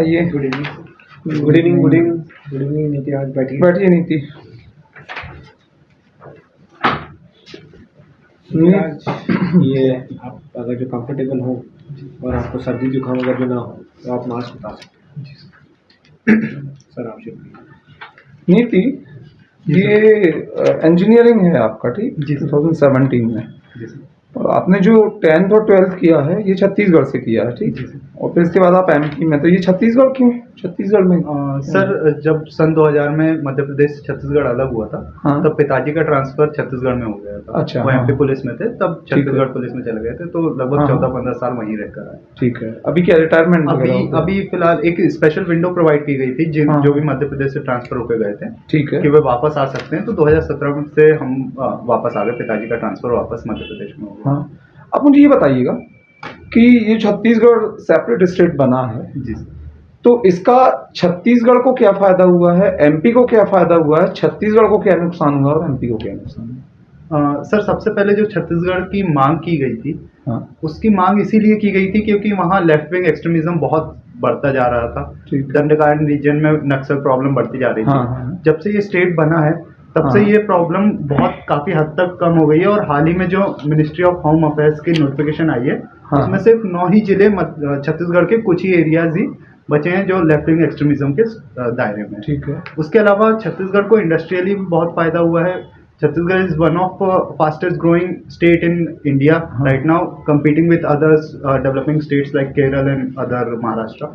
आइए। Good evening. Good evening. Good evening. Good evening नीति, आज बैठिए। बैठिए नीति। आज ये आप अगर जो कंफर्टेबल हो और आपको सर्दी जुकाम अगर जो ना हो तो आप मास्क उतार सकते हैं। सर आप शुक्रिया। नीति, ये इंजीनियरिंग है आपका, ठीक? जी सर। 2017 में। जी सर। और आपने जो 10th और 12th किया है ये छत्तीसगढ़ से किया है, ठीक? जी सर। और फिर इसके बाद आप एमपी में, तो ये छत्तीसगढ़ क्यों? छत्तीसगढ़ में सर जब सन 2000 में मध्य प्रदेश से छत्तीसगढ़ अलग हुआ था, हाँ। तब पिताजी का ट्रांसफर छत्तीसगढ़ में हो गया था। अच्छा, वो हाँ। एमपी पुलिस में थे, तब ठीक है। छत्तीसगढ़ पुलिस में चले गए थे, तो लगभग हाँ। 14-15 साल वहीं रहकर आए। ठीक है। अभी क्या रिटायरमेंट वगैरह हो गया? अभी फिलहाल एक स्पेशल विंडो प्रोवाइड की गई थी हाँ। जो भी मध्य प्रदेश से ट्रांसफर होकर गए थे, ठीक है कि वे वापस आ सकते हैं। तो 2017 से हम वापस आ गए, पिताजी का ट्रांसफर वापस मध्य प्रदेश में हो गया। हाँ। अब मुझे ये बताइएगा कि ये छत्तीसगढ़ सेपरेट स्टेट बना है, जी। तो इसका छत्तीसगढ़ को क्या फायदा हुआ है, एमपी को क्या फायदा हुआ है, छत्तीसगढ़ को क्या नुकसान हुआ और एमपी को क्या नुकसान हुआ? सर सबसे पहले जो छत्तीसगढ़ की मांग की गई थी, हाँ। उसकी मांग इसीलिए की गई थी क्योंकि वहाँ लेफ्ट विंग एक्सट्रीमिज्म बहुत बढ़ता जा रहा था। दंडकारण्य रीजन में नक्सल प्रॉब्लम बढ़ती जा रही थी। हाँ, हाँ। जब से ये स्टेट बना है तब से ये प्रॉब्लम काफी हद तक कम हो गई है। और हाल ही में जो मिनिस्ट्री ऑफ होम अफेयर्स की नोटिफिकेशन आई है, हाँ। उसमें सिर्फ 9 ही जिले छत्तीसगढ़ के कुछ ही एरियाज ही बचे हैं जो लेफ्ट विंग एक्सट्रीमिज्म के दायरे में। ठीक है। उसके अलावा छत्तीसगढ़ को इंडस्ट्रियली भी बहुत फायदा हुआ है। Chhattisgarh is one of fastest growing state in India right now, competing with others developing states like Kerala and other Maharashtra.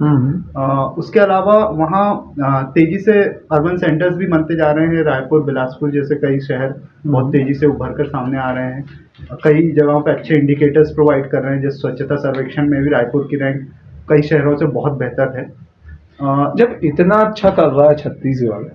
उसके अलावा वहाँ तेजी से अर्बन सेंटर्स भी बनते जा रहे हैं। रायपुर, बिलासपुर जैसे कई शहर बहुत तेजी से उभर कर सामने आ रहे हैं। कई जगहों पे अच्छे इंडिकेटर्स प्रोवाइड कर रहे हैं, जैसे स्वच्छता सर्वेक्षण में भी रायपुर की रैंक कई शहरों से बहुत बेहतर है। जब इतना अच्छा कर रहा है छत्तीसगढ़,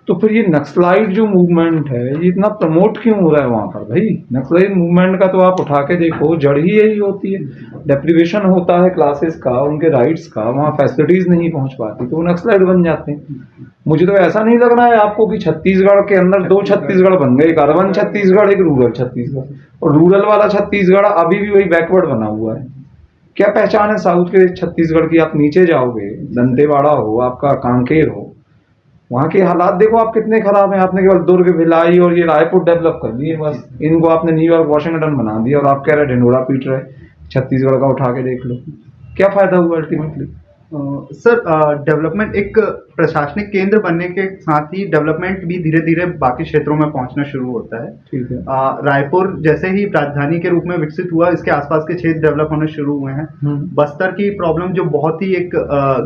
तो फिर ये नक्सलाइट जो मूवमेंट है ये इतना प्रमोट क्यों हो रहा है वहाँ पर? भाई नक्सलाइट मूवमेंट का तो आप उठा के देखो, जड़ ही यही होती है, डेप्रिवेशन होता है क्लासेस का, उनके राइट्स का, वहाँ फैसिलिटीज नहीं पहुँच पाती तो वो नक्सलाइट बन जाते हैं। मुझे तो ऐसा नहीं लग रहा है आपको कि छत्तीसगढ़ के अंदर 2 छत्तीसगढ़ बन गए, एक अर्बन छत्तीसगढ़, एक रूरल छत्तीसगढ़, और रूरल वाला छत्तीसगढ़ अभी भी वही बैकवर्ड बना हुआ है। क्या पहचान है साउथ के छत्तीसगढ़ की? आप नीचे जाओगे, दंतेवाड़ा हो, आपका कांकेर हो, वहाँ के हालात देखो आप कितने खराब हैं। आपने केवल दुर्ग, भिलाई और ये रायपुर डेवलप कर दिए, बस इनको आपने न्यूयॉर्क, वॉशिंगटन बना दिया और आप कह रहे ढिंडोरा पीट रहे। छत्तीसगढ़ का उठा के देख लो, क्या फायदा हुआ अल्टीमेटली? सर डेवलपमेंट एक प्रशासनिक केंद्र बनने के साथ ही डेवलपमेंट भी धीरे धीरे बाकी क्षेत्रों में पहुंचना शुरू होता है। ठीक है। रायपुर जैसे ही राजधानी के रूप में विकसित हुआ, इसके आसपास के क्षेत्र डेवलप होने शुरू हुए हैं। बस्तर की प्रॉब्लम जो बहुत ही एक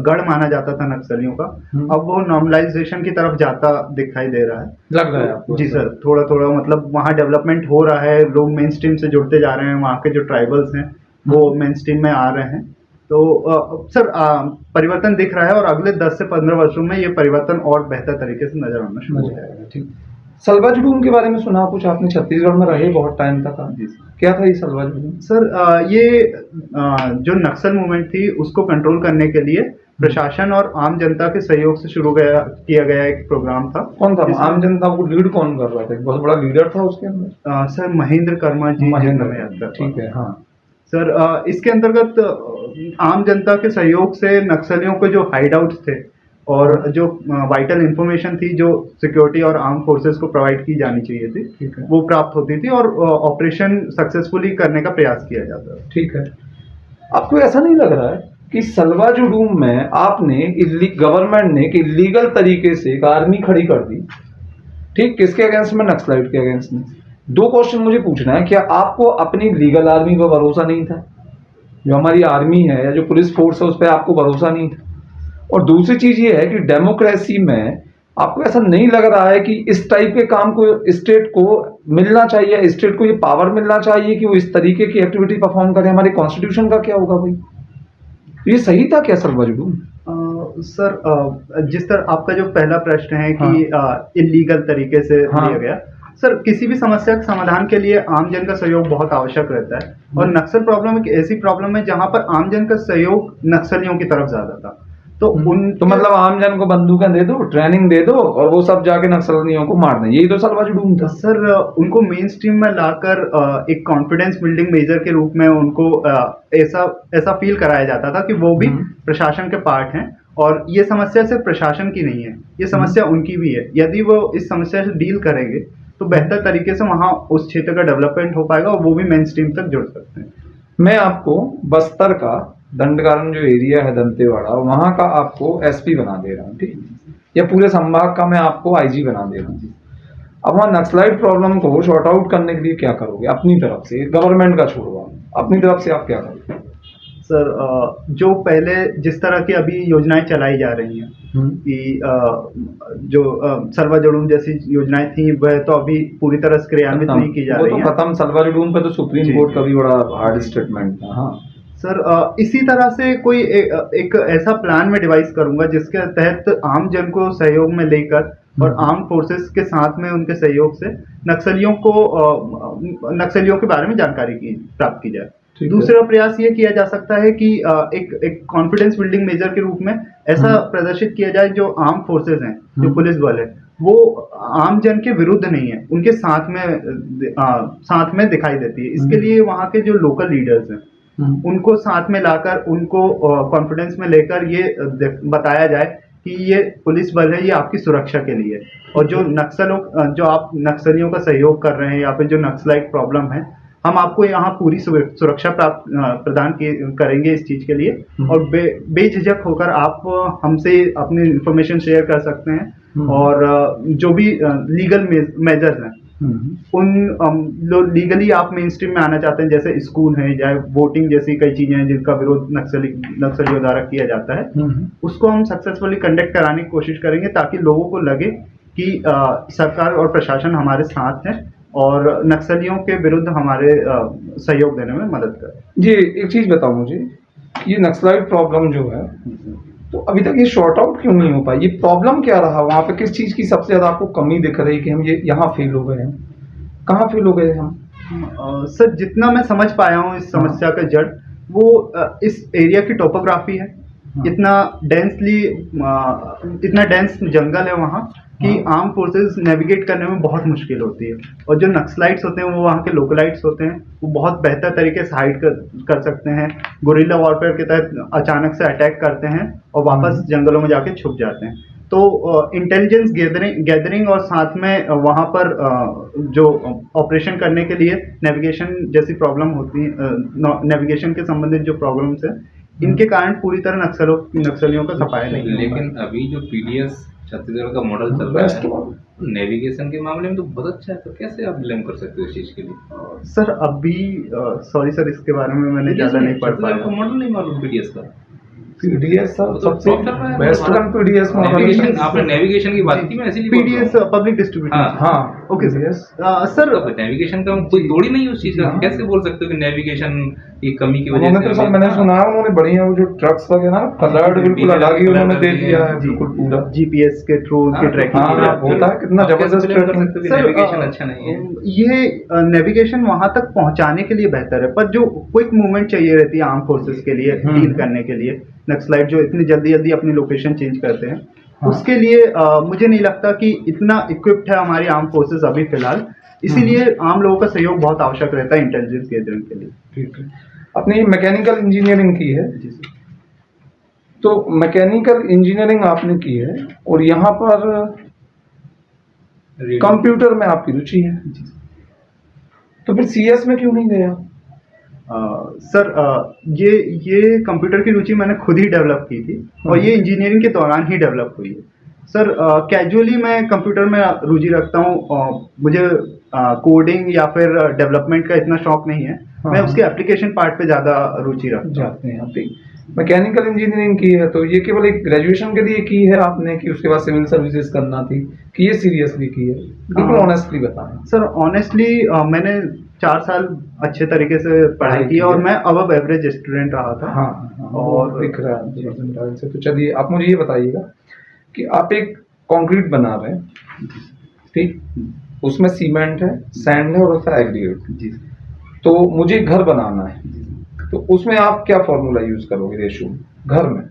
गढ़ माना जाता था नक्सलियों का, अब वो नॉर्मलाइजेशन की तरफ जाता दिखाई दे रहा है। लग रहा है आपको? जी सर, थोड़ा थोड़ा मतलब वहाँ डेवलपमेंट हो रहा है, लोग मेन स्ट्रीम से जुड़ते जा रहे हैं, वहाँ के जो ट्राइबल्स हैं वो मेन स्ट्रीम में आ रहे हैं। तो सर परिवर्तन दिख रहा है और अगले 10 से 15 वर्षों में ये परिवर्तन और बेहतर तरीके से नजर आना शुरू हो जाएगा। ठीक। सलवा जुलूम के बारे में सुना कुछ आपने? छत्तीसगढ़ में रहे बहुत टाइम तक आप, क्या था ये सलवा जुलूम? सर ये जो नक्सल मूवमेंट थी उसको कंट्रोल करने के लिए प्रशासन और आम जनता के सहयोग से किया गया एक प्रोग्राम था। कौन था आम जनता को लीड कौन कर रहा था? बहुत बड़ा लीडर था उसके अंदर? सर महेंद्र कर्मा जी। ठीक है। हाँ सर इसके अंतर्गत आम जनता के सहयोग से नक्सलियों के जो हाइड आउट्स थे और जो वाइटल इंफॉर्मेशन थी जो सिक्योरिटी और आर्म फोर्सेस को प्रोवाइड की जानी चाहिए थी, वो प्राप्त होती थी और ऑपरेशन सक्सेसफुली करने का प्रयास किया जाता था। ठीक है। आपको ऐसा नहीं लग रहा है कि सलवा जुलूम में आपने गवर्नमेंट ने कि इलीगल तरीके से एक आर्मी खड़ी कर दी? ठीक, किसके अगेंस्ट में? नक्सलाइट के अगेंस्ट में। 2 क्वेश्चन मुझे पूछना है, क्या आपको अपनी लीगल आर्मी पर भरोसा नहीं था? जो हमारी आर्मी है या जो पुलिस फोर्स है उस पर आपको भरोसा नहीं था? और दूसरी चीज ये है कि डेमोक्रेसी में आपको ऐसा नहीं लग रहा है कि इस टाइप के काम को स्टेट को मिलना चाहिए, स्टेट को ये पावर मिलना चाहिए कि वो इस तरीके की एक्टिविटी परफॉर्म करे? हमारे कॉन्स्टिट्यूशन का क्या होगा भाई? ये सही था क्या सलवा जुलूम? सर जिस तरह आपका जो पहला प्रश्न है कि इलीगल तरीके से लिया गया, सर किसी भी समस्या के समाधान के लिए आम जन का सहयोग बहुत आवश्यक रहता है। और नक्सल प्रॉब्लम एक ऐसी प्रॉब्लम है जहां पर आम जन का सहयोग नक्सलियों की तरफ ज्यादा था। तो उन तो मतलब आम जन को बंदूकें दे दो, ट्रेनिंग दे दो और वो सब जाके नक्सलियों को मार दें, यही तो सलवा जुडूम था। सर उनको मेन स्ट्रीम में लाकर एक कॉन्फिडेंस बिल्डिंग मेजर के रूप में उनको ऐसा ऐसा फील कराया जाता था कि वो भी प्रशासन के पार्ट हैं और ये समस्या सिर्फ प्रशासन की नहीं है, ये समस्या उनकी भी है। यदि वो इस समस्या से डील करेंगे तो बेहतर तरीके से वहाँ उस क्षेत्र का डेवलपमेंट हो पाएगा और वो भी मेन स्ट्रीम तक जुड़ सकते हैं। मैं आपको बस्तर का दंडकारण्य जो एरिया है दंतेवाड़ा, वहां का आपको एसपी बना दे रहा हूँ, ठीक, या पूरे संभाग का मैं आपको आईजी बना दे रहा हूँ। अब वहाँ नक्सलाइट प्रॉब्लम को शॉर्ट आउट करने के लिए क्या करोगे अपनी तरफ से, गवर्नमेंट का छोड़वा, अपनी तरफ से आप क्या करोगे? सर जो पहले जिस तरह की अभी योजनाएं चलाई जा रही हैं कि जो सलवा जड़ूम जैसी योजनाएं थी वह तो अभी पूरी तरह से क्रियान्वित नहीं की जा रही है। खत्म, सलवा जड़ूम पे तो सुप्रीम कोर्ट का भी बड़ा हार्ड स्टेटमेंट था। हाँ सर, इसी तरह से कोई एक ऐसा प्लान में डिवाइस करूंगा जिसके तहत आम जन को सहयोग में लेकर और आर्म फोर्सेस के साथ में उनके सहयोग से नक्सलियों के बारे में जानकारी प्राप्त की जाए। दूसरा प्रयास ये किया जा सकता है कि एक कॉन्फिडेंस बिल्डिंग मेजर के रूप में ऐसा प्रदर्शित किया जाए जो आर्म फोर्सेस हैं, जो पुलिस बल है, वो आम जन के विरुद्ध नहीं है, उनके साथ में दिखाई देती है। इसके लिए वहाँ के जो लोकल लीडर्स हैं उनको साथ में लाकर उनको कॉन्फिडेंस में लेकर ये बताया जाए कि ये पुलिस बल है, ये आपकी सुरक्षा के लिए, और जो आप नक्सलियों का सहयोग कर रहे हैं या फिर जो नक्सलाइट प्रॉब्लम है, हम आपको यहाँ पूरी सुरक्षा प्रदान करेंगे इस चीज के लिए, और बेझिझक होकर आप हमसे अपनी इंफॉर्मेशन शेयर कर सकते हैं और जो भी लीगल मेजर्स हैं उन लीगली आप मेन स्ट्रीम में आना चाहते हैं, जैसे स्कूल है या वोटिंग जैसी कई चीजें हैं जिनका विरोध नक्सलियों द्वारा किया जाता है, उसको हम सक्सेसफुली कंडक्ट कराने की कोशिश करेंगे ताकि लोगों को लगे कि सरकार और प्रशासन हमारे साथ है और नक्सलियों के विरुद्ध हमारे सहयोग देने में मदद करें। जी एक चीज बताओ मुझे, ये नक्सलाइट प्रॉब्लम जो है तो अभी तक ये शॉर्ट आउट क्यों नहीं हो पाई? ये प्रॉब्लम क्या रहा? वहाँ पे किस चीज की सबसे ज्यादा आपको कमी दिख रही कि हम ये यहाँ फेल हो गए हैं? कहाँ फेल हो गए हम? सर जितना मैं समझ पाया हूँ इस समस्या का जड़ वो इस एरिया की टोपोग्राफी है। इतना डेंस जंगल है वहाँ कि आर्म फोर्सेस नेविगेट करने में बहुत मुश्किल होती है, और जो नक्सलाइट्स होते हैं वो वहाँ के लोकलाइट्स होते हैं, वो बहुत बेहतर तरीके से हाइड कर सकते हैं, गुरिल्ला वॉरफेयर के तहत अचानक से अटैक करते हैं और वापस जंगलों में जाके छुप जाते हैं। तो इंटेलिजेंस गैदरिंग और साथ में वहाँ पर जो ऑपरेशन करने के लिए नेविगेशन जैसी प्रॉब्लम होती है, नेविगेशन के संबंधित जो प्रॉब्लम्स है, इनके कारण पूरी तरह नक्सलियों का सफाया नहीं। लेकिन अभी जो पीडीएस छत्तीसगढ़ का मॉडल चल रहा है नेविगेशन के मामले में तो बहुत अच्छा है, तो कैसे आप ब्लेम कर सकते हो इस चीज के लिए? सर अभी सॉरी सर, इसके बारे में मैंने ज्यादा नहीं पढ़ पाया। आपको मॉडल नहीं मालूम पीडीएस का? पीडीएस सबसे बेस्ट वन पीडीएस नेविगेशन, आपने नेविगेशन की बात की, मैं इसीलिए पीडीएस पब्लिक डिस्ट्रीब्यूटर। हाँ ओके सर। नेविगेशन का कोई तोड़ ही नहीं उस चीज का, कैसे बोल सकते हो कि नेविगेशन की कमी की वजह से? तो मैंने सुना उन्होंने बढ़िया वो जो ट्रक्स वगैरह कलर्ड बिल्कुल अलग ही उन्होंने दे दिया है, बिल्कुल पूरा जीपीएस के थ्रू उनकी ट्रैकिंग होता है, कितना जबरदस्त ट्रैकिंग। नेविगेशन अच्छा नहीं है। ये नेविगेशन वहां तक पहुंचाने के लिए बेहतर है, पर जो क्विक मूवमेंट चाहिए रहती है आर्म फोर्सेस के लिए डील करने के लिए, नक्सलाइट जो इतनी जल्दी अपनी लोकेशन चेंज करते हैं, उसके लिए मुझे नहीं लगता कि इतना इक्विप्ड है हमारी आर्म फोर्सेस अभी फिलहाल। इसीलिए आम लोगों का सहयोग बहुत आवश्यक रहता है इंटेलिजेंस गैदरिंग के लिए। ठीक है, अपनी मैकेनिकल इंजीनियरिंग की है जी सर। तो मैकेनिकल इंजीनियरिंग आपने की है और यहाँ पर कंप्यूटर में आपकी रुचि है, तो फिर सीएस में क्यों नहीं गया? सर ये कंप्यूटर की रुचि मैंने खुद ही डेवलप की थी और ये इंजीनियरिंग के दौरान ही डेवलप हुई है। सर कैजुअली मैं कंप्यूटर में रुचि रखता हूँ, मुझे कोडिंग या फिर डेवलपमेंट का इतना शौक नहीं है। मैं उसके एप्लीकेशन पार्ट पे ज़्यादा रुचि रखता हूँ। मैकेनिकल इंजीनियरिंग की है तो ये केवल एक ग्रेजुएशन के लिए की है आपने कि उसके बाद सिविल सर्विसेज करना थी, कि ये सीरियसली की है? बिल्कुल ऑनेस्टली बताएं सर। ऑनेस्टली मैंने 4 साल अच्छे तरीके से पढ़ाई की और मैं अबव एवरेज स्टूडेंट रहा था। हाँ, और दिख रहा है से। तो चलिए आप मुझे ये बताइएगा कि आप एक कंक्रीट बना रहे हैं, ठीक, उसमें सीमेंट है, सैंड है और उसका एग्रीगेट जी, तो मुझे घर बनाना है, तो उसमें आप क्या फॉर्मूला यूज करोगे रेशो घर में?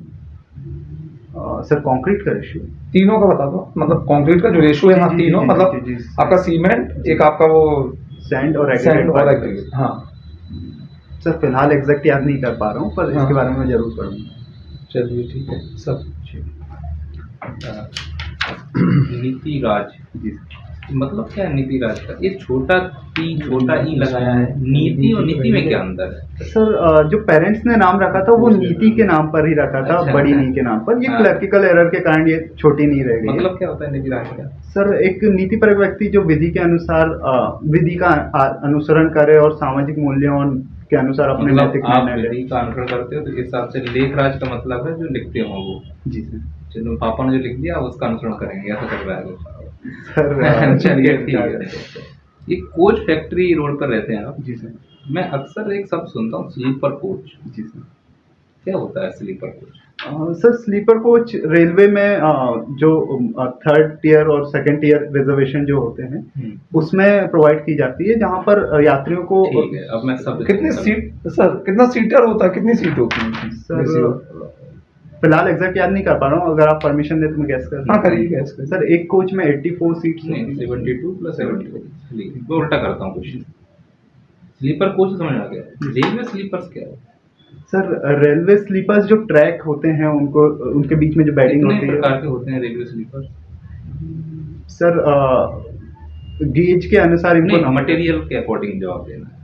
सर कंक्रीट का रेशियो तीनों का बता दो, मतलब कंक्रीट का जो रेशियो है ना, जी, जी, तीनों जी, मतलब जी, जी। आपका सीमेंट, एक आपका वो सैंड और सैंड और एग्रीगेट। एग्रीगेट। हाँ सर फिलहाल एग्जैक्ट याद नहीं कर पा रहा हूँ, पर हाँ। इसके बारे में जरूर पढ़ूंगा। चलिए ठीक है सब। नीति राज, जी मतलब क्या है नीति राज का? ये छोटा ई लगाया है, नीति और नीति में क्या अंतर है? सर, जो पेरेंट्स ने नाम रखा था वो नीति के नाम पर ही रखा था, अच्छा। बड़ी नी के नाम पर। ये हाँ। क्लर्किकल एरर के कारण ये छोटी नी रह गई है। मतलब क्या होता है नीति राज का? सर, एक नीतिपरक व्यक्ति जो विधि के अनुसार विधि का अनुसरण करे और सामाजिक मूल्यों के अनुसार अपने मतलब नैतिक आप निर्णय ले। विधि का अनुसरण करते हो तो इस हिसाब से लेख राज का मतलब है जो लिखते हो वो, जी सर। चलो पापा ने जो लिख दिया उसका अनुसरण करेंगे, ऐसा चल रहा है कुछ। सर चलिए ठीक है। ये कोच फैक्ट्री रोड पर रहते हैं आप? जी सर। मैं अक्सर एक शब्द सुनता हूँ, स्लीपर कोच। जी सर। क्या होता है sleeper coach? Sir, sleeper coach railway में जो थर्ड टियर और सेकंड टियर रिजर्वेशन जो होते हैं उसमें प्रोवाइड की जाती है, जहां पर यात्रियों को ठीक है, अब मैं सब कितनी सीट सर, कितना सीटर होता है, कितनी सीट होती है सर फिलहाल एग्जैक्ट याद नहीं कर पा रहा हूँ। अगर आप परमिशन दे तो मैं गैस कर हाँ करिए गैस करिए। सर, एक कोच में 84 सीट्स नहीं, 72 + 74। मैं उल्टा करता हूँ क्वेश्चन। स्लीपर कोच समझ आ गया, रेलवे स्लीपर्स क्या है? सर, रेलवे स्लीपर्स जो ट्रैक होते हैं उनको उनके बीच में जो बेडिंग कितने होती है प्रकार के होते हैं रेलवे स्लीपर्स? सर, गेज के अनुसार इनको नहीं, मटेरियल के अकॉर्डिंग जवाब देना है।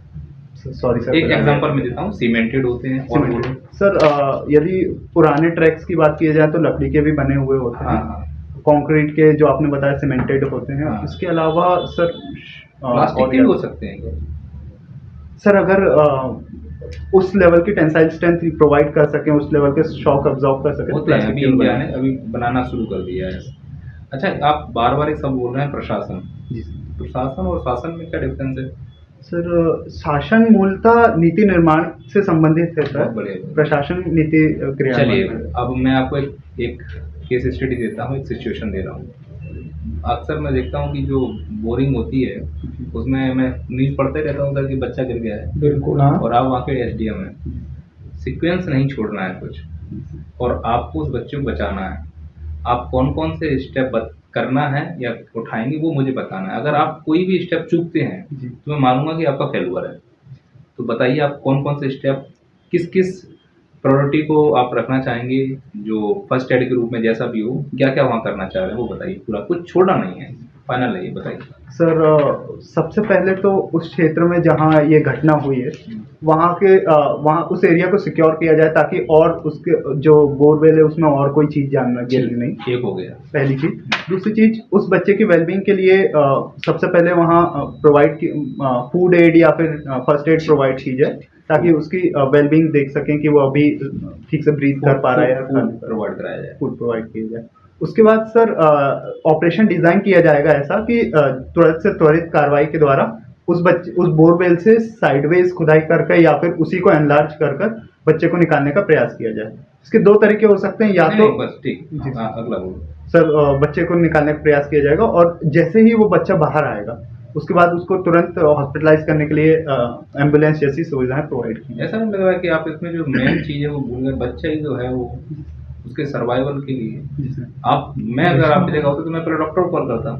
Sorry sir. एक एग्जांपल मैं देता हूँ, सीमेंटेड होते हैं और वो सर, यदि पुराने ट्रैक्स की बात की जाए तो लकड़ी के भी बने हुए होते हाँ हैं। हाँ, कंक्रीट के जो आपने बताया सीमेंटेड होते हैं। हाँ। इसके अलावा सर प्लास्टिक के भी हो सकते हैं क्या? सर, अगर उस लेवल की टेंसाइल स्ट्रेंथ प्रोवाइड कर सकें, उस लेवल के शॉक अब्जॉर्ब कर सकें, होते हैं, प्लास्टिक अभी के भी इंडिया बने। ने अभी बनाना शुरू कर दिया है। अच्छा, आप बार बार एक सब बोल रहे हैं प्रशासन। जी सर। प्रशासन और शासन में क्या डिफरेंस है? सर, शासन मूलतः नीति निर्माण से संबंधित है बहुत सर। बढ़िया। प्रशासन नीति क्रियान्वयन चलिए, है। अब मैं आपको एक केस स्टडी देता हूँ, एक सिचुएशन दे रहा हूँ। अक्सर मैं देखता हूँ कि जो बोरिंग होती है उसमें मैं न्यूज़ पढ़ते रहता हूँ सर कि बच्चा गिर गया है, बिल्कुल हाँ। और आप वहाँ के एसडीएम हैं। सीक्वेंस नहीं छोड़ना है कुछ, और आपको उस बच्चे को बचाना है। आप कौन कौन से स्टेप करना है या उठाएंगे वो मुझे बताना है। अगर आप कोई भी स्टेप चूकते हैं तो मैं मानूंगा कि आपका फेलुअर है। तो बताइए आप कौन कौन से स्टेप, किस किस प्रायोरिटी को आप रखना चाहेंगे, जो फर्स्ट एड के रूप में जैसा भी हो, क्या क्या वहाँ करना चाह रहे हैं वो बताइए। पूरा कुछ छोड़ना नहीं है, फाइनल है ये, बताइए। सर, सबसे पहले तो उस क्षेत्र में जहाँ ये घटना हुई है वहाँ उस एरिया को सिक्योर किया जाए, ताकि और उसके जो बोरवेल है उसमें और कोई चीज़ जानना गिरनी नहीं। एक हो गया। पहली चीज़। दूसरी चीज़, उस बच्चे की वेलबींग के लिए सबसे पहले वहाँ प्रोवाइड की फूड एड या फिर फर्स्ट एड प्रोवाइड की जाए, ताकि उसकी वेलबींग देख सकें कि वो अभी ठीक से ब्रीथ कर पा रहा है या प्रोवाइड कराया जाए। फूड प्रोवाइड किया जाए। उसके बाद सर, ऑपरेशन डिजाइन किया जाएगा ऐसा कि तुरंत से त्वरित कार्रवाई के द्वारा उस बोरवेल से साइडवेज खुदाई करके या फिर उसी को एनलार्ज कर बच्चे को निकालने का प्रयास किया जाए। इसके दो तरीके हो सकते हैं, या तो बस ठीक। हाँ, अगला बोलो सर, बच्चे को निकालने का प्रयास किया जाएगा और जैसे ही वो बच्चा बाहर आएगा उसके बाद उसको तुरंत हॉस्पिटलाइज करने के लिए एम्बुलेंस जैसी सुविधाएं प्रोवाइड की। ऐसा नहीं लग रहा है कि आप इसमें जो मेन चीज़ है वो भूल गए? बच्चा ही जो है वो उसके सर्वाइवल के लिए आप, मैं अगर आपकी जगह होता तो मैं पहले डॉक्टर को कॉल करता।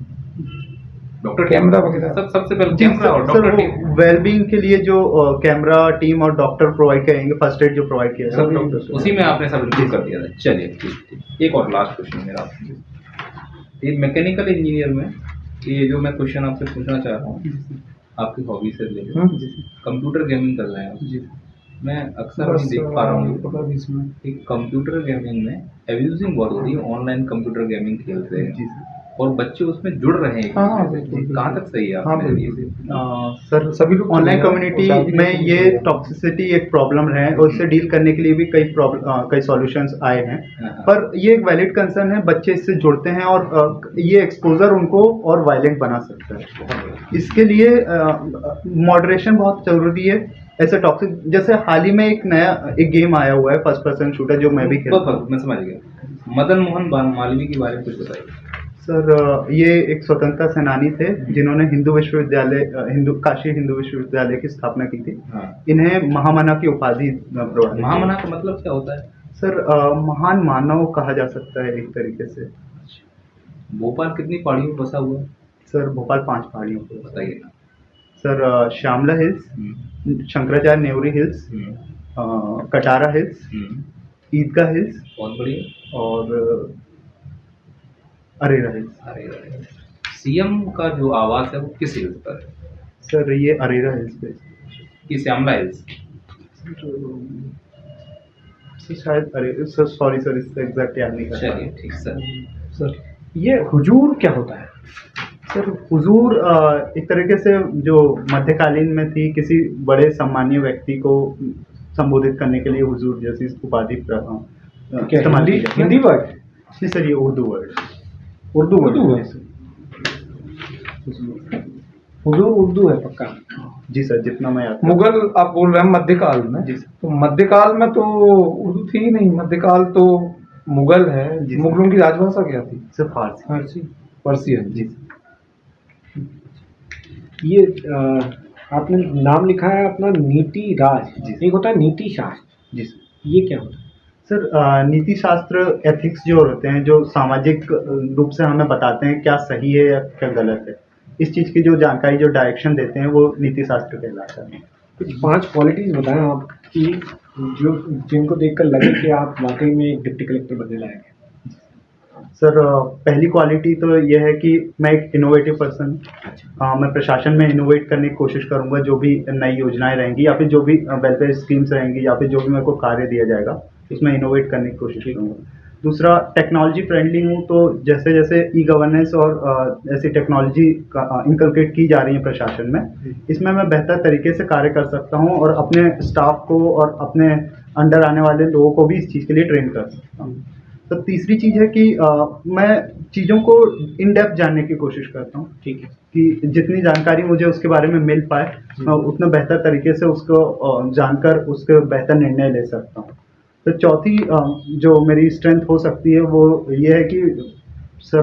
डॉक्टर कैमरा वगैरह सबसे पहले कैमरा और डॉक्टर टीम। वेलबींग के लिए जो कैमरा टीम और डॉक्टर प्रोवाइड करेंगे, फर्स्ट एड जो प्रोवाइड किया सब जाएगा डॉक्टर, उसी में आपने सब इंक्लूड कर दिया था। चलिए ठीक। एक और लास्ट क्वेश्चन मेरा आपसे। ये मैकेनिकल इंजीनियर में ये जो मैं क्वेश्चन आपसे पूछना चाह रहा हूँ आपकी हॉबी से रिलेटेड, कंप्यूटर गेमिंग कर रहे हैं आप। मैं अक्सर नहीं देख पा रहा हूँ कि कंप्यूटर गेमिंग में एब्यूजिंग बहुत होती है। ऑनलाइन कंप्यूटर गेमिंग खेलते हैं और बच्चे उसमें जुड़ रहे हैं। हाँ, कहाँ तक सही है हाँ, आपके लिए से? सर, सभी लोग ऑनलाइन तो कम्युनिटी में ये टॉक्सिसिटी एक प्रॉब्लम है और इससे डील करने के लिए भी कई सॉल्यूशंस आए हैं। पर ये एक वैलिड कंसर्न है, बच्चे इससे जुड़ते हैं और ये एक्सपोजर उनको और वायलेंट बना सकता है। इसके लिए मॉडरेशन बहुत जरूरी है। ऐसे टॉक्सिक, जैसे हाल ही में एक गेम आया हुआ है फर्स्ट पर्सन शूटर जो मैं भी खेलता हूँ। मैं समझ गया। मदन मोहन मालवीय के बारे में कुछ बताइए। सर, ये एक स्वतंत्रता सेनानी थे जिन्होंने काशी हिंदू विश्वविद्यालय की स्थापना की थी। हाँ। इन्हें महामना की उपाधि प्रदान की। महामना का मतलब क्या होता है? सर महान मानव कहा जा सकता है एक तरीके से। भोपाल कितनी पहाड़ियों में बसा हुआ है सर भोपाल 5 पहाड़ियों पे बसा है। बताइए ना। Sir Shyamla hills, Shankaracharya Nevri hills, Katara hills, Idgah hills बहुत बढ़िया। और अरेरा हिल्स। अरे सीएम का जो आवास है वो किस हिल्स पर है? सर ये अरेरा हिल्स पे। कि श्यामला हिल्स? सर शायद अरे सर सॉरी सर इसका एग्जैक्ट याद नहीं कर पा चलिए ठीक सर। सर ये हुजूर क्या होता है? सर हुजूर एक तरीके से जो मध्यकालीन में थी, किसी बड़े सम्मानीय व्यक्ति को संबोधित करने के लिए हुजूर जैसी उपाधि क्या इस्तेमाल की हिंदी जाती है। हिंदी वर्ड? जी सर ये उर्दू वर्ड। उर्दू वर्ड उर्दू है। हुजूर उर्दू है पक्का? जी सर जितना मैं याद मुगल आप बोल रहे हैं मध्यकाल में, जी सर। तो मध्यकाल में तो उर्दू थी ही नहीं, मध्यकाल तो मुगल है। जी सर। मुगलों की राजभाषा क्या थी? सर फारसी। फारसी। पर्शियन। जी ये आपने नाम लिखा है अपना नीति राज, जी। एक होता है नीति शास्त्र, जी सर। ये क्या होता है? सर नीति शास्त्र एथिक्स जो होते हैं, जो सामाजिक रूप से हमें बताते हैं क्या सही है या क्या गलत है, इस चीज़ की जो जानकारी, जो डायरेक्शन देते हैं वो नीति शास्त्र कहलाता है। कुछ 5 क्वालिटीज बताएं आपकी जो जिनको देखकर लगे कि आप वाकई में एक डिप्टी कलेक्टर बनने लायक हैं। सर पहली क्वालिटी तो यह है कि मैं एक इनोवेटिव पर्सन, मैं प्रशासन में इनोवेट करने की कोशिश करूंगा। जो भी नई योजनाएं रहेंगी या फिर जो भी वेलफेयर स्कीम्स रहेंगी या फिर जो भी मेरे को कार्य दिया जाएगा उसमें इनोवेट करने की कोशिश करूंगा। दूसरा टेक्नोलॉजी फ्रेंडली हूँ, तो जैसे जैसे ई गवर्नेंस और ऐसी टेक्नोलॉजी इंकलकेट की जा रही है प्रशासन में, इसमें मैं बेहतर तरीके से कार्य कर सकता हूँ और अपने स्टाफ को और अपने अंडर आने वाले लोगों को भी इस चीज़ के लिए ट्रेन कर सकता हूँ। तो तीसरी चीज़ है कि मैं चीज़ों को इन डेप्थ जानने की कोशिश करता हूँ, ठीक है। कि जितनी जानकारी मुझे उसके बारे में मिल पाए मैं उतना बेहतर तरीके से उसको जानकर उसके बेहतर निर्णय ले सकता हूँ। तो चौथी जो मेरी स्ट्रेंथ हो सकती है वो ये है कि सर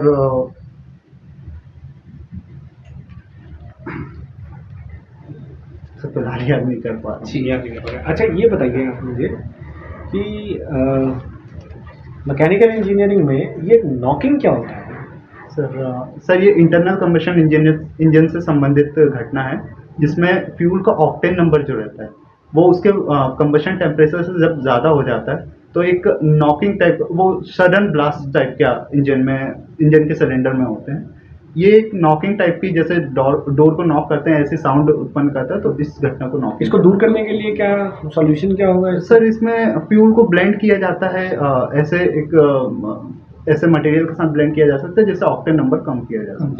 फिलहाल याद नहीं कर पा रहा हूँ। अच्छा ये बताइए आप मुझे कि मैकेनिकल इंजीनियरिंग में ये नॉकिंग क्या होता है? सर ये इंटरनल कंबशन इंजन से संबंधित घटना है, जिसमें फ्यूल का ऑक्टेन नंबर जो रहता है वो उसके कंबशन टेम्परेचर से जब ज़्यादा हो जाता है तो एक नॉकिंग टाइप, वो सडन ब्लास्ट टाइप का इंजन के सिलेंडर में होते हैं। ये एक नॉकिंग टाइप की, जैसे डोर को नॉक करते हैं ऐसे साउंड उत्पन्न करता है, तो इस घटना को नॉकिंग। इसको दूर करने के लिए क्या सॉल्यूशन क्या होगा? सर इसमें फ्यूल को ब्लेंड किया जाता है, ऐसे मटेरियल के साथ ब्लेंड किया जा सकता है जिससे ऑक्टेन नंबर कम किया जा सकता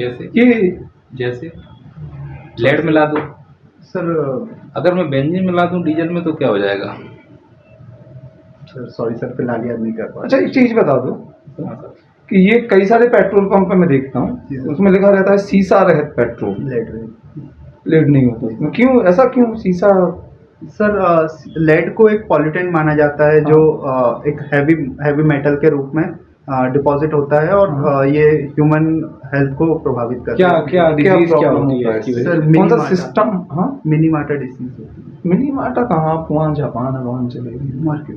जैसे लेड मिला दो सर। अगर मैं बेंजीन मिला दूं डीजल में तो क्या हो जाएगा? सर सॉरी सर फिलहाल याद नहीं कर पा अच्छा एक चीज बता दो कि ये कई सारे पेट्रोल पंप पे मैं देखता जी हूँ, सर। उसमें लिखा रहता है सीसा रहित पेट्रोल, लेड नहीं होता उसमें। क्यों ऐसा, क्यों सीसा? सर लेड को एक पॉल्यूटेंट माना जाता है जो एक हैवी मेटल के रूप में डिपॉजिट होता है और ये ह्यूमन हेल्थ को प्रभावित करता है। क्या डिजीज क्या प्रॉब्लम होती है होता इसकी है? वजह सर, से? कौन सा मिनी सिस्टम? हाँ मिनीमाटा डिसीज होती है। मिनी माटा कहाँ, वहाँ जापान है, वहाँ चलेगी। मार्केट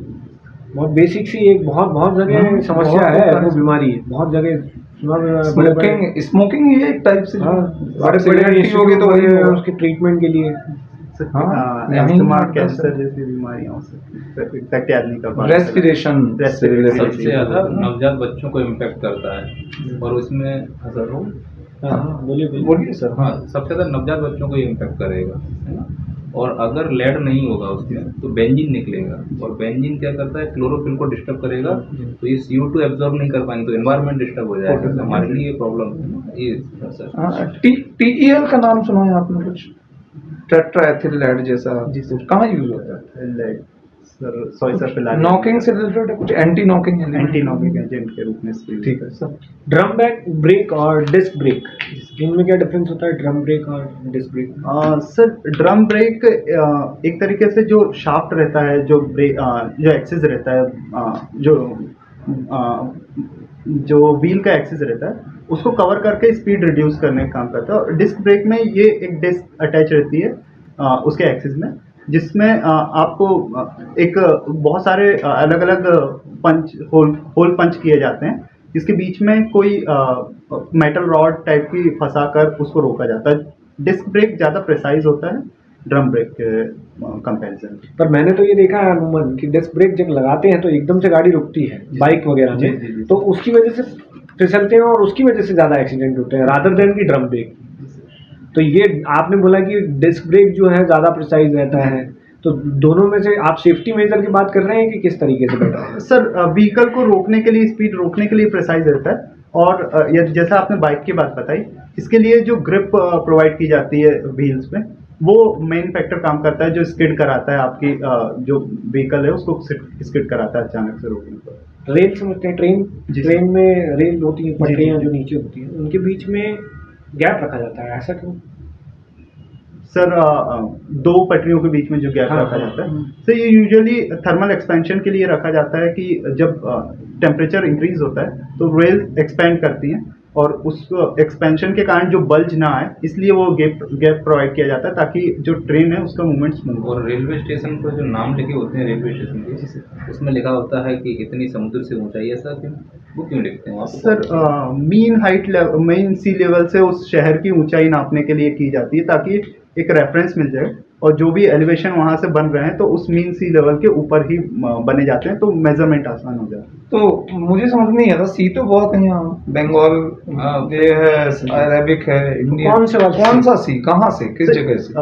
बहुत बेसिक सी एक बहुत जगह हाँ, समस्या बहुत है, होता है। वो बीमारी है बहुत जगह सुना मैंने, स्मोकिंग, स्मोकिंग ये एक टाइप से बड़े सिगरेट होगी तो वही होगा। उसके ट्रीटमेंट के लिए अस्थमा, कैंसर जैसी बीमारियां हो सकती हैं। एग्जैक्ट याद नहीं कर पा रहा। रेस्पिरेशन से related सबसे ज़्यादा नवजात बच्चों को इम्पेक्ट करता है और उसमें असर हो। बोलिए बोलिए सर। हाँ, सबसे ज़्यादा नवजात बच्चों को इम्पेक्ट करेगा, है ना। और अगर लेड नहीं होगा उसमें तो बेंजीन निकलेगा और बेंजीन क्या करता है, क्लोरोफिल को डिस्टर्ब करेगा, तो ये CO2 एब्जॉर्ब नहीं कर पाएंगे तो एनवायरनमेंट डिस्टर्ब हो जाएगा। तो हमारे लिए ये प्रॉब्लम है ना ये सर। TEL का नाम सुना है आपने कुछ? टेट्राएथिल लेड जैसा जी सर। कहाँ यूज होता है? लेड सर सॉरी सर फिलहाल नॉकिंग से रिलेटेड है कुछ? Anti knocking anti knocking agent के रूप में इसकी- ठीक है सर। ड्रम ब्रेक और डिस्क ब्रेक, इनमें क्या डिफरेंस होता है? ड्रम ब्रेक और disc brake? Sir drum brake एक तरीके से जो शाफ्ट रहता है, जो एक्सिस रहता है, जो व्हील का एक्सिस रहता है उसको कवर करके स्पीड रिड्यूस करने का काम करता है। और डिस्क ब्रेक में ये एक डिस्क अटैच रहती है उसके एक्सिस में, जिसमें आपको एक बहुत सारे अलग अलग पंच होल पंच किए जाते हैं, जिसके बीच में कोई मेटल रॉड टाइप की फंसा कर उसको रोका जाता है। डिस्क ब्रेक ज़्यादा प्रिसाइज होता है ड्रम ब्रेक के कंपैरिजन। पर मैंने तो ये देखा है अमूमन कि डिस्क ब्रेक जब लगाते हैं तो एकदम से गाड़ी रुकती है बाइक वगैरह जी, में, जी, जी। तो उसकी वजह से फिसलते हैं और उसकी वजह से ज़्यादा एक्सीडेंट होते हैं रादर देन की ड्रम ब्रेक। तो ये आपने बोला कि डिस्क ब्रेक जो है ज़्यादा प्रिसाइज रहता है, तो दोनों में से आप सेफ्टी मेजर की बात कर रहे हैं कि किस तरीके से बेटर है? सर व्हीकल को रोकने के लिए, स्पीड रोकने के लिए प्रिसाइज रहता है, और जैसा आपने बाइक की बात बताई, इसके लिए जो ग्रिप प्रोवाइड की जाती है व्हील्स में, वो मेन फैक्टर काम करता है जो स्किड कराता है आपकी जो व्हीकल है उसको स्किड कराता है अचानक से रोकने पर। रेल समझते हैं, जी। ट्रेन में रेल होती है, जी, पटरियाँ जी। जो नीचे होती हैं उनके बीच में गैप रखा जाता है, ऐसा क्यों? सर दो पटरियों के बीच में जो गैप हाँ, रखा हाँ, जाता है, तो ये यूजुअली थर्मल एक्सपेंशन के लिए रखा जाता है कि जब टेम्परेचर इंक्रीज होता है तो रेल एक्सपेंड करती हैं, और उस एक्सपेंशन के कारण जो बल्ज ना आए, इसलिए वो गैप प्रोवाइड किया जाता है ताकि जो ट्रेन है उसका मूवमेंट स्मूथ हो। और रेलवे स्टेशन पर जो नाम लिखे होते हैं रेलवे स्टेशन के, उसमें लिखा होता है कि इतनी समुद्र से ऊंचाई, ऐसा क्यों, वो क्यों लिखते हैं आपको? सर मीन सी लेवल से उस शहर की ऊंचाई नापने के लिए की जाती है ताकि एक रेफरेंस मिल जाए, और जो भी एलिवेशन वहां से बन रहे हैं तो उस मीन सी लेवल के ऊपर ही बने जाते हैं, तो मेजरमेंट आसान हो जाता है। तो मुझे समझ नहीं आता, सी तो बहुत है यहाँ, बंगाल ये है, अरेबिक है, इंडियन, कौन से वाला? कौन सा सी, कहाँ से, किस जगह से?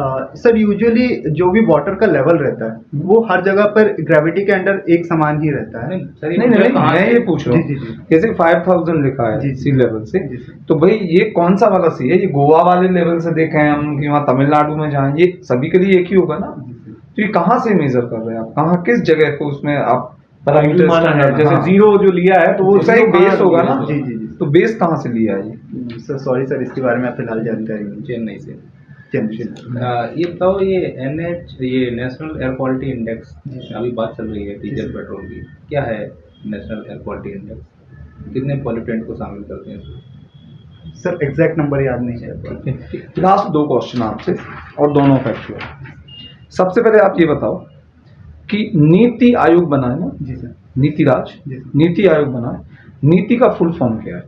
सर यूजुअली जो भी वाटर का लेवल रहता है वो हर जगह पर ग्रेविटी के अंडर एक समान ही रहता है। सर, नहीं नहीं, मैं ये पूछ रहा जी, हूँ, जी, जी। जैसे 5000 लिखा है जी, सी लेवल से, जी, जी। तो भाई ये कौन सा वाला सी है? ये गोवा वाले लेवल से देखे हैं हम कि वहाँ तमिलनाडु में जहाँ, ये सभी के लिए एक ही होगा ना? तो ये कहाँ से मेजर कर रहे हैं आप, कहाँ किस जगह को उसमें आप पैरामीटर माना है, जैसे हाँ। जीरो जो लिया है तो वो उसका zero एक बेस कहाँ होगा लिया ना? है? जी, जी, जी। तो बेस कहाँ से लिया है ये? सर सॉरी सर, इसके बारे में फिलहाल जानकारी नहीं। चेन्नई से। चलिए। ये बताओ, ये ये नेशनल एयर क्वालिटी इंडेक्स, अभी बात चल रही है डीजल पेट्रोल की, क्या है नेशनल एयर क्वालिटी इंडेक्स, कितने पॉल्यूटेंट को शामिल करते हैं? सर एग्जैक्ट नंबर याद नहीं है। लास्ट दो क्वेश्चन आपसे, और दोनों फैक्चुअल। सबसे पहले आप ये बताओ कि नीति आयोग बना है ना, जी सर। नीति राज, जी सर। नीति आयोग बना है, नीति का फुल फॉर्म क्या है?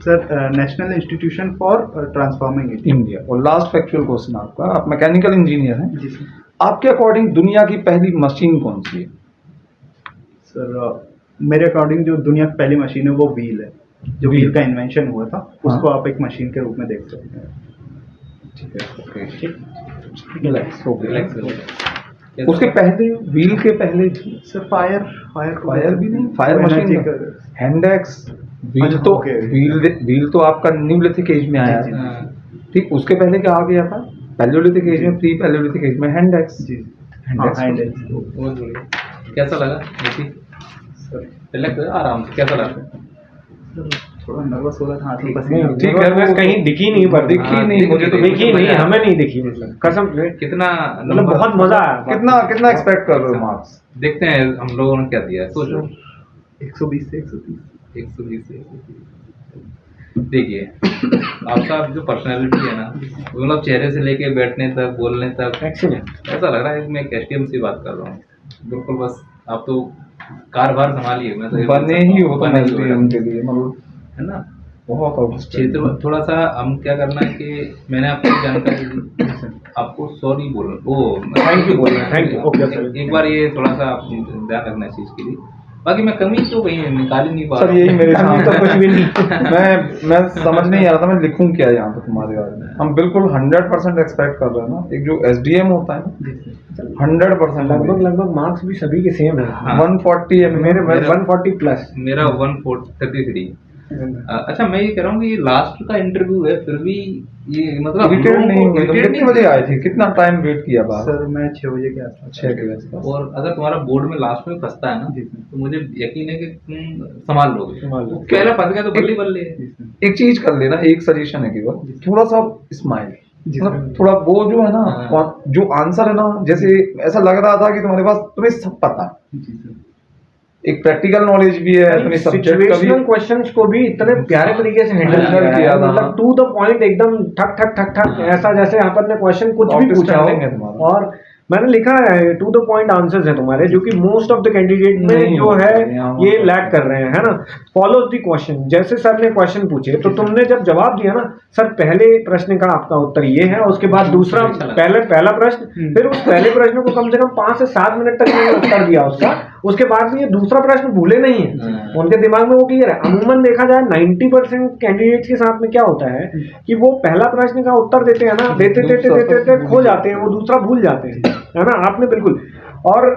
Sir national institution for transforming India. India. और लास्ट फैक्चुअल क्वेश्चन आपका, आप मैकेनिकल इंजीनियर हैं, जी सर। आपके अकॉर्डिंग दुनिया की पहली मशीन कौन सी है? सर मेरे अकॉर्डिंग जो दुनिया की पहली मशीन है वो व्हील है, जो Wheel। व्हील का इन्वेंशन हुआ था, उसको हाँ। आप एक मशीन के रूप में देख सकते हैं। ठीक है, ओके, रिलैक्स हो गया। रिलैक्स हो गया। उसके पहले, व्हील के पहले सर फायर फायर भी नहीं, फायर मशीन, हैंडेक्स, व्हील अच्छा, तो okay। व्हील तो आपका न्यूलिथिक एज में आया जी, है, हाँ, ठीक। उसके पहले क्या आ गया था? पैलियोलिथिक एज में, प्री पैलियोलिथिक एज में हैंडेक्स। जी। हैंडेक्स। बहुत बढ़िया। कैसा लगा नीति? रिलैक्स हो, आराम से, कैसा लगा? थोड़ा नर्वस हो रहा था, हाथों नहीं, पसीना। ठीक है, वो कहीं दिखी नहीं, पर दिखी हाँ, नहीं, मुझे तो दिखी नहीं, हमें नहीं दिखी, मतलब कसम से, कितना मतलब नंबर- बहुत मजा आया। कितना कितना एक्सपेक्ट कर रहे हो मार्क्स? देखते हैं हम लोगों ने क्या दिया है, सोचो। 120 से 130। 120 से 130। देखिए, आपका जो पर्सनालिटी है ना, मतलब चेहरे से लेके बैठने तक, बोलने तक, एक्सीलेंट। ऐसा लग रहा है कि मैं एसटीएम से बात कर रहा हूँ। बिल्कुल, बस आप तो कारभार संभालिए। मैं तो ये बोल बने सकता ही हूँ, हो तो बने ही हो मैं यार। उनके लिए, मतलब है ना? बहुत outstanding। क्षेत्र थोड़ा सा हम क्या करना है कि मैंने आपको जानकारी दी, आपको सॉरी बोलना, वो Thank you बोलना है, thank you, okay, sir। एक बार ये थोड़ा सा आप ध्यान रखना इस चीज़ के लिए। बाकी मैं कमी तो कहीं निकाल ही नहीं पा सर रहा यही हूँ। मेरे सामने तो कुछ भी नहीं, मैं समझ नहीं आ रहा था मैं लिखूं क्या यहाँ पे तुम्हारे बारे में। हम बिल्कुल 100% एक्सपेक्ट कर रहे हैं ना, एक जो SDM होता है ना, 100% लगभग मार्क्स भी सभी के सेम है। हाँ। 140 है मेरे मेरे 140 प्लस। मेरा 133। अच्छा, मैं ये कह रहा हूँ कि ये लास्ट का इंटरव्यू है, फिर भी ये मतलब हम इरिटेट लोगों नहीं को हुए तुम? irritate कितने नहीं बजे आए थे, कितना टाइम वेट किया बाहर? सर मैं 6 बजे के आसपास। 6 के आसपास। और अगर तुम्हारा बोर्ड में लास्ट में फंसता है ना, जी सर। तो मुझे यकीन है कि तुम संभाल लोगे। संभाल लोगे। पहला फंस गया तो बल्ली बल्ली है। जी सर। एक चीज कर लेना, एक सजेशन है केवल, थोड़ा सा स्माइल, जी मतलब सर। थोड़ा वो जो है ना, हाँ। जो आंसर है ना, जैसे ऐसा लग रहा था कि तुम्हारे पास, तुम्हें सब पता है, जी सर। एक प्रैक्टिकल नॉलेज भी है, तुम्हें सब्जेक्ट का भी। सिचुएशनल क्वेश्चंस को भी इतने प्यारे तरीके से हैंडल Handle किया था। मतलब टू द पॉइंट, एकदम ठक ठक ठक ठक, ऐसा जैसे यहाँ पर ने क्वेश्चन कुछ भी पूछा Outstanding है हो तुम्हारा। और मैंने लिखा है टू द पॉइंट आंसर्स हैं तुम्हारे, जो कि मोस्ट ऑफ द कैंडिडेट में नहीं जो होते है हैं, यहाँ ये होते लैग कर रहे हैं, है ना। फॉलो द क्वेश्चन, जैसे सर ने क्वेश्चन पूछे तो तुमने जब जवाब दिया ना, सर पहले प्रश्न का आपका उत्तर ये है, उसके बाद दूसरा, पहला प्रश्न, फिर उस पहले प्रश्न को कम से कम 5 से 7 मिनट तक मैंने उत्तर दिया उसका, उसके बाद भी ये दूसरा प्रश्न भूले नहीं है, उनके दिमाग में वो क्लियर है। अमूमन देखा जाए 90% कैंडिडेट्स के साथ में क्या होता है कि वो पहला प्रश्न का उत्तर देते हैं ना, देते खो जाते हैं, वो दूसरा भूल जाते हैं, है ना। आपने बिल्कुल, और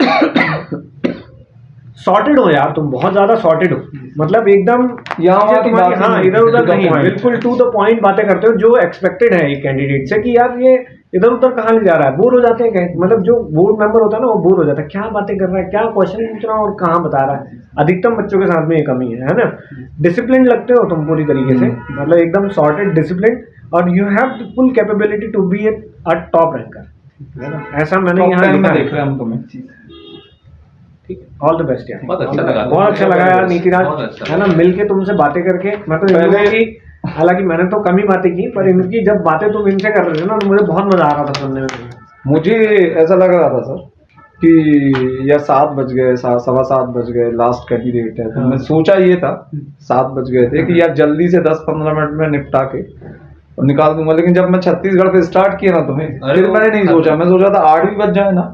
सॉर्टेड हो यार, तुम बहुत ज्यादा सॉर्टेड हो, मतलब एकदम यहाँ की तुम्हारी, बातें हाँ, नहीं, इधर उधर to the नहीं, point। बिल्कुल टू द पॉइंट बातें करते हो, जो एक्सपेक्टेड है एक कैंडिडेट से, कि यार ये इधर उधर कहाँ ले जा रहा है, बोर हो जाते हैं कहीं, मतलब जो बोर्ड मेंबर होता है ना, वो बोर हो जाता है, क्या बातें कर रहा है, क्या क्वेश्चन पूछ रहा है और कहाँ बता रहा है। अधिकतम बच्चों के साथ में ये कमी है ना। डिसिप्लिन लगते हो तुम पूरी तरीके से, मतलब एकदम सॉर्टेड, डिसिप्लिन, और you have full capability to be a top ranker, है ना। ऐसा मैंने Top यहाँ 10 में लिखा देख है। रहे हैं हम तुम्हें। ठीक, ऑल द बेस्ट यार, बहुत अच्छा लगा। बहुत अच्छा लगा यार नीतिराज, बहुत अच्छा है ना, मिलके तुमसे बातें करके। मैं तो पहले- पहले की, हालांकि मैंने तो कम ही बातें की, पर इनकी जब बातें तुम इनसे कर रहे थे ना, तो मुझे बहुत मजा आ रहा था सुनने में। मुझे ऐसा लग रहा था सर कि यार 7 बज गए, 7:15 बज गए, लास्ट कैंडिडेट है, तो मैं सोचा ये था 7 बज गए थे कि यार जल्दी से 10-15 मिनट में निपटा के और निकाल दूंगा, लेकिन जब मैं छत्तीसगढ़ पे स्टार्ट किया ना तुम्हें, अरे फिर वो- मैंने नहीं सोचा, मैं सोचा था 8 भी बज जाए ना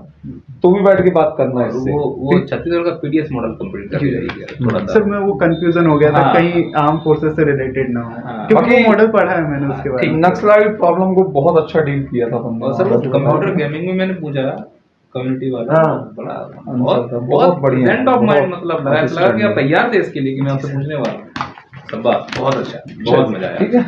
तो भी बैठ के बात करना है इससे। वो छत्तीसगढ़ का पीडीएस मॉडल कंप्लीट कर दिया थोड़ा सा। सर मैं वो कंफ्यूजन हो गया था, हाँ। कहीं आर्म फोर्सेस से रिलेटेड ना हो, हाँ। क्योंकि बाकी- वो मॉडल पढ़ा है मैंने उसके बारे में। नक्सलाइट प्रॉब्लम को बहुत अच्छा डील किया था तुमने। और सर वो कंप्यूटर गेमिंग में मैंने पूछा कम्युनिटी वाला, हाँ। बड़ा बहुत बहुत बढ़िया। फ्रेंड ऑफ माइंड, बहुत मतलब लगा कि आप तैयार थे इसके लिए कि मैं आपसे पूछने वाला हूँ। सब बात बहुत अच्छा, बहुत मजा आया। ठीक है।